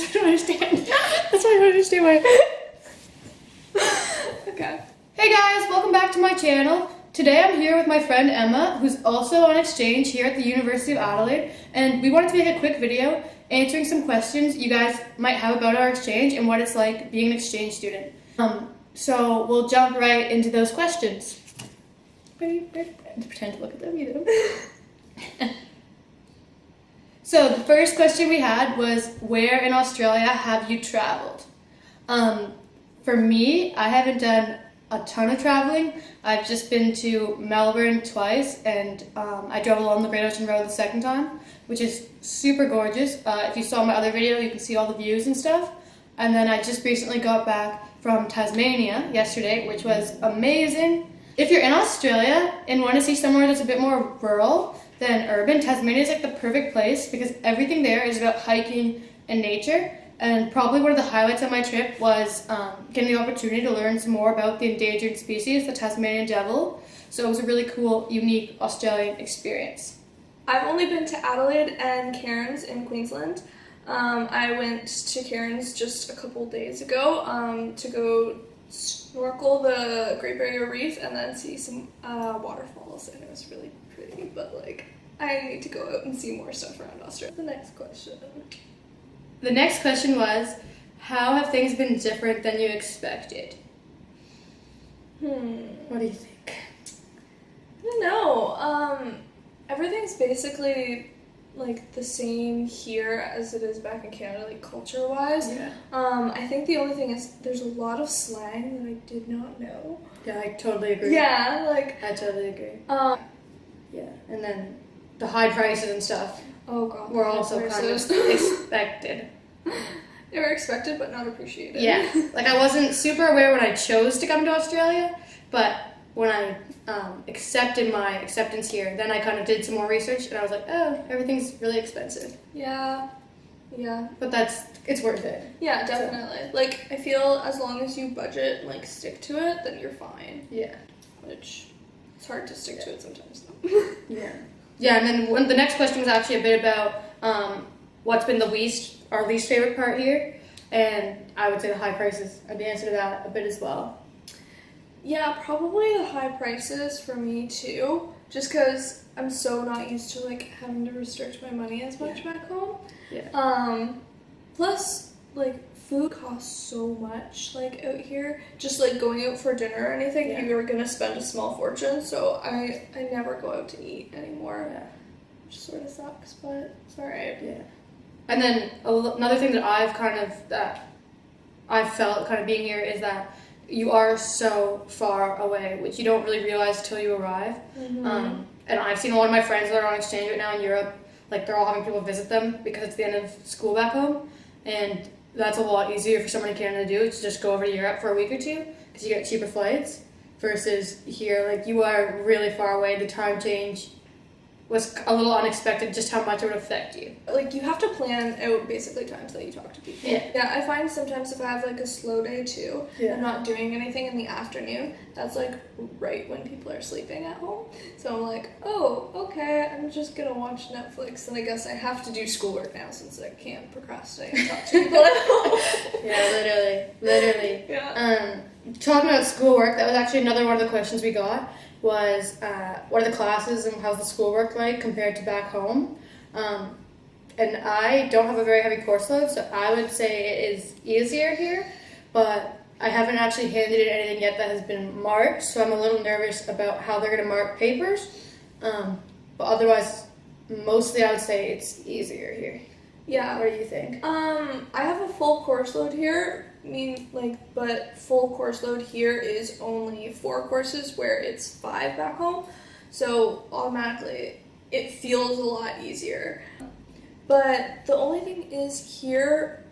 I don't understand. That's why I don't understand why. Okay. Hey guys, welcome back to my channel. Today I'm here with my friend Emma, who's also on exchange here at the University of Adelaide, and we wanted to make a quick video answering some questions you guys might have about our exchange and what it's like being an exchange student. So we'll jump right into those questions. Pretend to look at them, you know. So the first question we had was, where in Australia have you traveled? For me, I haven't done a ton of traveling. I've just been to Melbourne twice, and I drove along the Great Ocean Road the second time, which is super gorgeous. If you saw my other video, you can see all the views and stuff. And then I just recently got back from Tasmania yesterday, which was amazing. If you're in Australia and want to see somewhere that's a bit more rural than urban, Tasmania is like the perfect place because everything there is about hiking and nature. And probably one of the highlights of my trip was getting the opportunity to learn some more about the endangered species, the Tasmanian devil. So it was a really cool, unique Australian experience. I've only been to Adelaide and Cairns in Queensland. I went to Cairns just a couple days ago to go snorkel the Great Barrier Reef and then see some waterfalls, and it was really pretty, but like I need to go out and see more stuff around Australia. The next question. The next question was, how have things been different than you expected? What do you think? I don't know. Everything's basically like the same here as it is back in Canada, like culture-wise. Yeah. I think the only thing is there's a lot of slang that I did not know. Yeah, I totally agree. Yeah, like I totally agree. Yeah, and then the high prices and stuff oh god, were also kind of expected. They were expected but not appreciated. Yeah, like I wasn't super aware when I chose to come to Australia, but when I accepted my acceptance here, then I kind of did some more research and I was like, oh, everything's really expensive. Yeah. But it's worth it. Yeah, definitely. So. Like, I feel as long as you budget and like stick to it, then you're fine. Yeah. Which, it's hard to stick to it sometimes though. Yeah. Yeah, and then the next question was actually a bit about what's been our least favorite part here, and I would say the high prices are the answer to that a bit as well. Yeah, probably the high prices for me too, just because I'm so not used to like having to restrict my money as much back home. Yeah. Plus, like, food costs so much, like, out here. Just, like, going out for dinner or anything, you're gonna spend a small fortune, so I never go out to eat anymore. Yeah. Which sort of sucks, but it's alright. Yeah. And then another thing that I've felt kind of being here is that you are so far away, which you don't really realize till you arrive. Mm-hmm. And I've seen a lot of my friends that are on exchange right now in Europe, like they're all having people visit them because it's the end of school back home, and that's a lot easier for someone in Canada to do, to just go over to Europe for a week or two because you get cheaper flights, versus here, like you are really far away. The time change was a little unexpected, just how much it would affect you. Like, you have to plan out basically times that you talk to people. Yeah, I find sometimes if I have like a slow day too, and not doing anything in the afternoon, that's like right when people are sleeping at home. So I'm like, oh, okay, I'm just gonna watch Netflix, and I guess I have to do schoolwork now since I can't procrastinate and talk to people at home. Yeah, literally. Yeah. Talking about schoolwork, that was actually another one of the questions we got. Was what are the classes and how's the schoolwork like compared to back home? And I don't have a very heavy course load, so I would say it is easier here, but I haven't actually handed in anything yet that has been marked, so I'm a little nervous about how they're going to mark papers. But otherwise, mostly I would say it's easier here. Yeah. What do you think? I have a full course load here. But full course load here is only 4 courses where it's 5 back home. So automatically it feels a lot easier. But the only thing is here,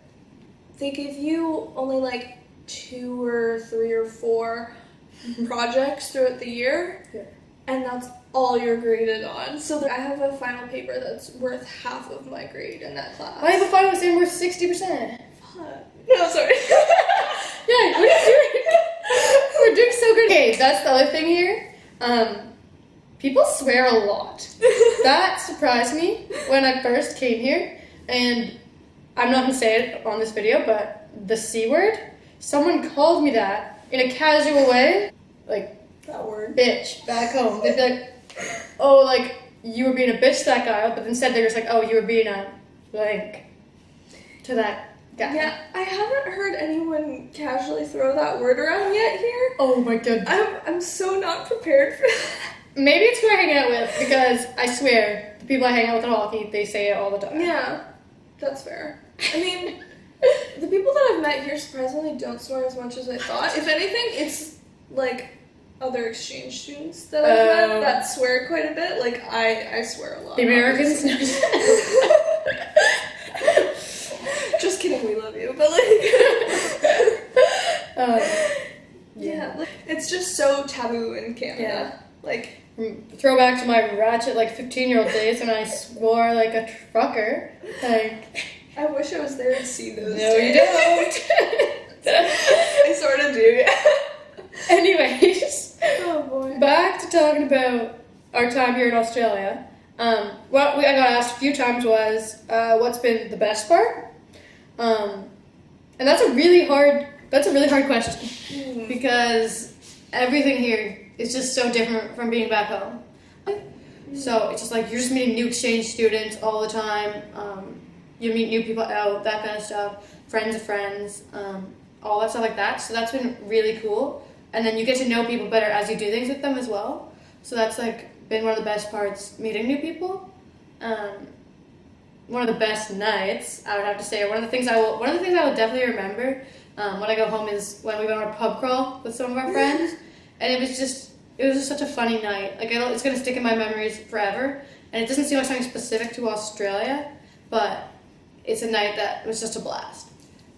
they give you only like 2 or 3 or 4 projects throughout the year. Yeah. And that's all you're graded on. So I have a final paper that's worth half of my grade in that class. I have a final saying worth 60%. No, sorry. Yeah, we're doing so good. Okay, that's the other thing here. People swear a lot. That surprised me when I first came here, and I'm not gonna say it on this video, but the C word, someone called me that in a casual way, like, That word. bitch, back home. They'd be like, oh, like, you were being a bitch to that guy, but instead they're just like, oh, you were being a blank to that guy. Yeah, I haven't heard anyone casually throw that word around yet here. Oh my god. I'm so not prepared for that. Maybe it's who I hang out with, because I swear, the people I hang out with in hockey, they say it all the time. Yeah, that's fair. I mean, the people that I've met here surprisingly don't swear as much as I thought. If anything, it's like other exchange students that I've met that swear quite a bit. Like, I swear a lot. The Americans? Just kidding, we love you. But like, yeah, like, it's just so taboo in Canada. Yeah. Like, Throwback to my ratchet, like, 15-year-old days when I swore like a trucker. Like, I wish I was there to see those. no, you days. don't. I sort of do. Anyways, Oh boy. back to talking about our time here in Australia. What I got asked a few times was, what's been the best part? And that's a really hard question because everything here is just so different from being back home. So it's just like you're just meeting new exchange students all the time. You meet new people out, that kind of stuff, friends of friends, all that stuff like that. So that's been really cool. And then you get to know people better as you do things with them as well. So that's like been one of the best parts, meeting new people. One of the best nights, I would have to say, one of the things I will definitely remember when I go home is when we went on a pub crawl with some of our friends, and it was just such a funny night. Like it's gonna stick in my memories forever. And it doesn't seem like something specific to Australia, but it's a night that was just a blast.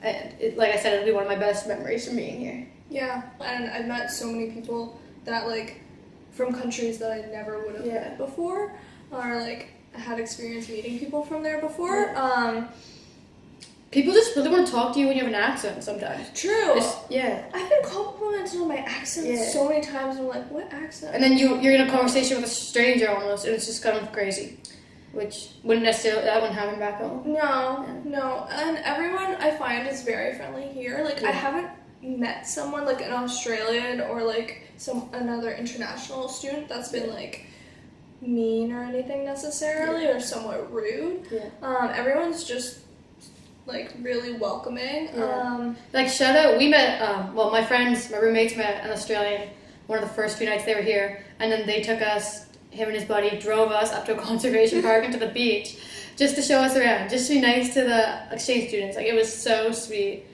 And like I said, it'll be one of my best memories from being here. Yeah, and I've met so many people that like from countries that I never would have met before, or like had experience meeting people from there before. People just really want to talk to you when you have an accent sometimes. True. Yeah. I've been complimented on my accent so many times. I'm like, what accent? And then you're in a conversation with a stranger almost, and it's just kind of crazy, which that wouldn't happen back home. No, and everyone I find is very friendly here. Like I haven't met someone like an Australian or like another international student that's been like mean or anything necessarily or somewhat rude. Everyone's just like really welcoming. Like shout out, we met my roommates met an Australian one of the first few nights they were here, and then they took us, him and his buddy drove us up to a conservation park and to the beach just to show us around, just to be nice to the exchange students. Like it was so sweet.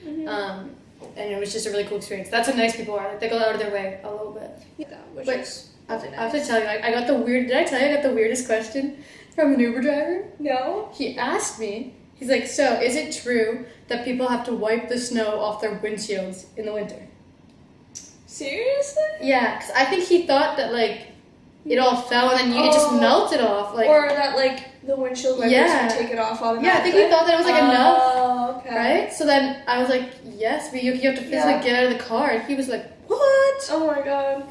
And it was just a really cool experience. That's how nice people are. Like they go out of their way a little bit. Yeah, which is I have to tell you, I got did I tell you I got the weirdest question from an Uber driver? No. He asked me, he's like, so is it true that people have to wipe the snow off their windshields in the winter? Seriously? Yeah, because I think he thought that like it all fell and then it just melted off. Like, or that like the windshield wipers would take it off automatically. Yeah, I think he thought that it was like enough. Oh, okay. Right? So then I was like, yes, but you have to physically get out of the car. And he was like, what? Oh my god.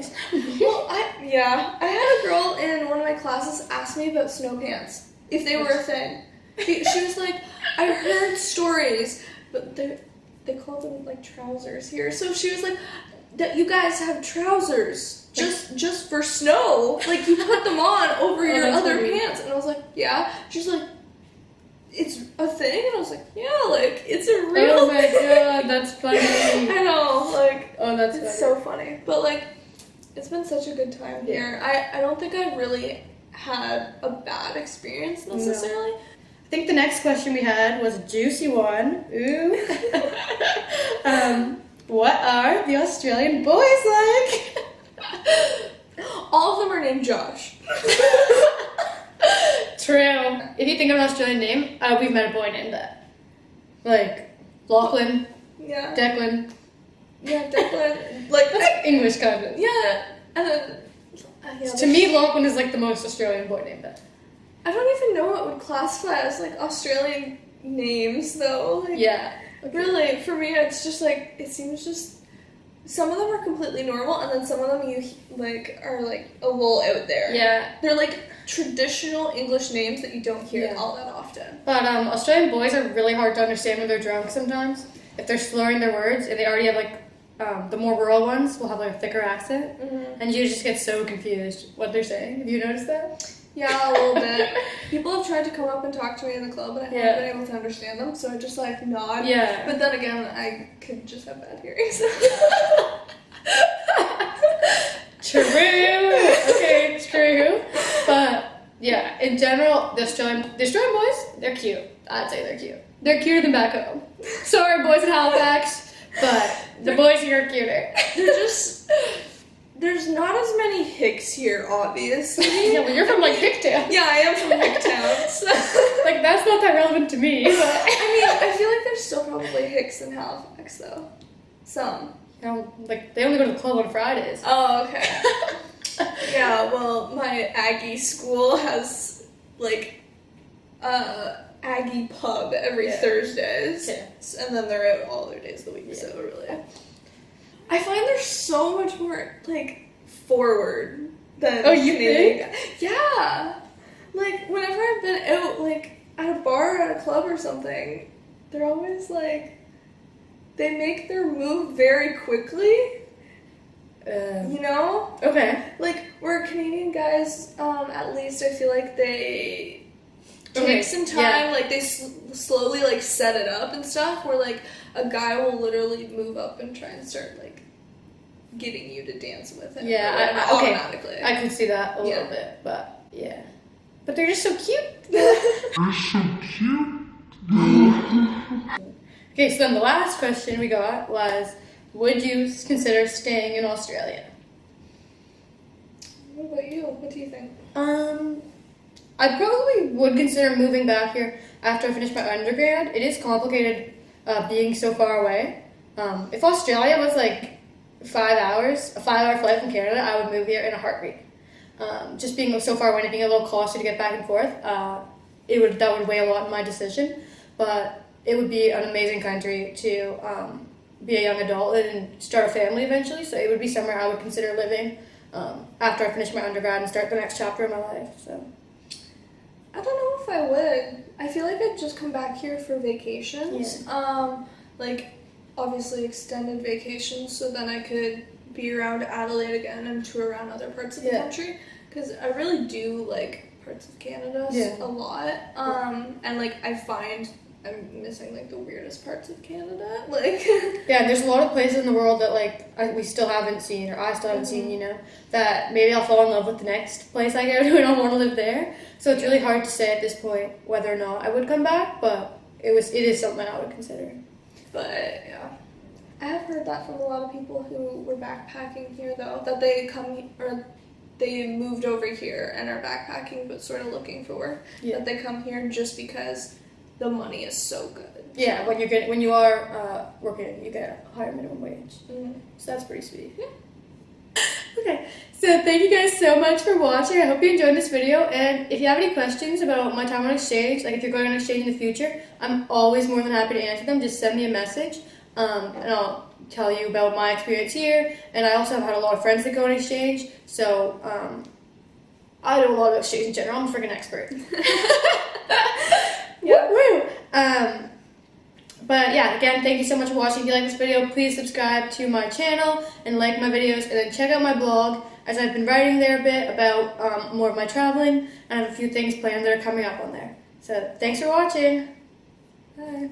Well, I had a girl in one of my classes ask me about snow pants, if they were a thing. She was like, I heard stories, but they call them like trousers here. So she was like, that you guys have trousers just for snow. Like you put them on over your other pants. And I was like, yeah. She's like, it's a thing? And I was like, yeah, like, it's a real thing. Oh my god, that's funny. I know, like, that's it's so funny. But, like, it's been such a good time here. I don't think I've really had a bad experience necessarily. No. I think the next question we had was a juicy one. Ooh. What are the Australian boys like? All of them are named Josh. True. If you think of an Australian name, we've met a boy named that. Like, Lachlan. Yeah. Declan. Yeah, Declan. Like, English kind of. Yeah. And then, to me, Lachlan is like the most Australian boy named that. I don't even know what would classify as like Australian names though. Like, yeah. Okay. Really, for me, it's just like, it seems just some of them are completely normal, and then some of them you like are like a little out there. Yeah. They're like traditional English names that you don't hear Yeah. all that often. But Australian boys are really hard to understand when they're drunk sometimes. If they're slurring their words and they already have like the more rural ones will have like a thicker accent, and you just get so confused what they're saying. Have you noticed that? Yeah, a little bit. People have tried to come up and talk to me in the club, and I Yeah. haven't been able to understand them, so I just like nod. Yeah. But then again, I could just have bad hearing. So. True. Okay, true. But yeah, in general, the Australian boys, they're cute. I'd say they're cute. They're cuter than back home. Sorry, boys in Halifax, but the boys here are cuter. They're just. There's not as many Hicks here, obviously. Yeah, well, you're from like Hicktown. Yeah, I am from Hicktown. So. Like that's not that relevant to me. But I mean, I feel like there's still probably Hicks in Halifax, though. Some. you know, like they only go to the club on Fridays. Oh, okay. Yeah, well, my Aggie school has, like, Aggie pub every Yeah. Thursdays. Yeah. And then they're out all their days of the week, so really. I find they're so much more, like, forward than Oh, you Canadian guys. Yeah! Like, whenever I've been out, like, at a bar, at a club or something, they're always, like, they make their move very quickly, you know? Okay. Like, where Canadian guys, at least I feel like they Okay, take some time, yeah. like, they slowly, like, set it up and stuff, where, like, a guy will literally move up and try and start, like, getting you to dance with him. Yeah, okay. Automatically. I could see that a little Yeah. bit, but yeah. But they're just so cute. Okay, so then the last question we got was, would you consider staying in Australia? What about you? What do you think? I probably would consider moving back here after I finish my undergrad. It is complicated being so far away. If Australia was like 5 hours, a 5-hour flight from Canada, I would move here in a heartbeat. Just being so far away and being a little closer to get back and forth, that would weigh a lot in my decision. But it would be an amazing country to be a young adult and start a family eventually. So it would be somewhere I would consider living after I finish my undergrad and start the next chapter of my life. So I don't know if I would. I feel like I'd just come back here for vacations. Like, obviously extended vacations, so then I could be around Adelaide again and tour around other parts of the country. Because I really do like parts of Canada a lot. And, like, I find I'm missing, like, the weirdest parts of Canada. Like, yeah, there's a lot of places in the world that, like, we still haven't seen, or I still haven't seen, you know, that maybe I'll fall in love with the next place I go to and I'll want to live there. So it's really hard to say at this point whether or not I would come back, but it is something I would consider. but, yeah. I have heard that from a lot of people who were backpacking here, though, that they moved over here and are backpacking but sort of looking for work. Yeah. That they come here just because the money is so good. Yeah, when you are working, you get a higher minimum wage. Mm. So that's pretty sweet. Yeah. Okay, so thank you guys so much for watching. I hope you enjoyed this video. And if you have any questions about my time on exchange, like if you're going on exchange in the future, I'm always more than happy to answer them. Just send me a message, and I'll tell you about my experience here. And I also have had a lot of friends that go on exchange, so I know a lot about exchange in general. I'm a freaking expert. Yeah. Woo! But yeah, again, thank you so much for watching. If you like this video, please subscribe to my channel and like my videos, and then check out my blog, as I've been writing there a bit about more of my traveling, and I have a few things planned that are coming up on there. So thanks for watching. Bye.